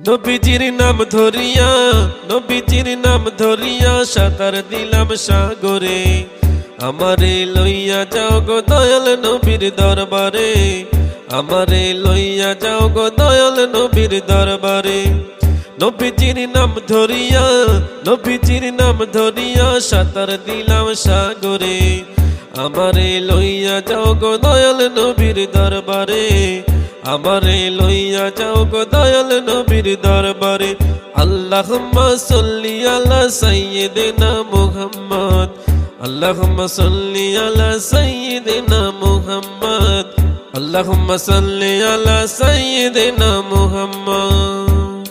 নবীজির নাম ধরিয়া নবীজির নাম ধরিয়া সাঁতার দিলাম সাগরে। আমারে লইয়া যাও গো দয়াল নবীর দরবারে, আমারে লইয়া যাও গো দয়াল নবীর দরবারে। নবীজির নাম ধরিয়া নবীজির নাম ধরিয়া সাঁতার দিলাম সাগরে। আমারে লইয়া যাও গো দয়াল নবীর দরবারে, আমারে লইয়া যাও গো দয়াল নবীর দরবারে। আল্লাহুম্মা সাল্লি আলা সাইয়্যিদিনা মুহাম্মদ, আল্লাহুম্মা সাল্লি আলা সাইয়্যিদিনা মুহাম্মদ, আল্লাহুম্মা সাল্লি আলা সাইয়্যিদিনা মুহাম্মদ।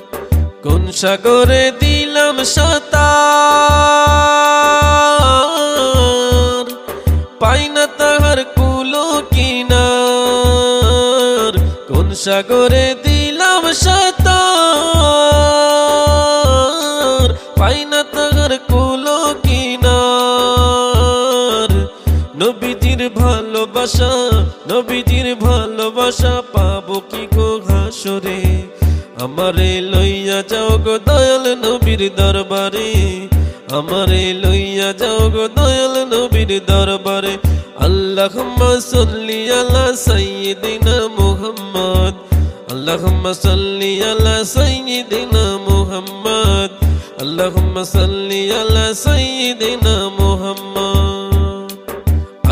কোন সাগরে দিলাম সাঁতার, পাই না তাহার কুলো কিনার। কোন সাগরে দিলাম সাঁতার, পাই না তাহার কুলো কিনার। নবীজির ভালোবাসা নবীজির ভালোবাসা পাবো কি গো হাসরে। আমারে লইয়া যাও গো দয়াল নবীর দরবারে, আমারে লইয়া যাও গো দয়াল নবীর দরবারে। আল্লাহুম্মা সাল্লি আলা সাইয়্যিদিনা মুহাম্মদ, আল্লাহুম্মা সাল্লি আলা সাইয়্যিদিনা মুহাম্মদ, আল্লাহুম্মা সাল্লি আলা সাইয়্যিদিনা মুহাম্মদ।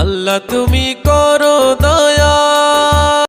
আল্লাহ তুমি করো দয়া,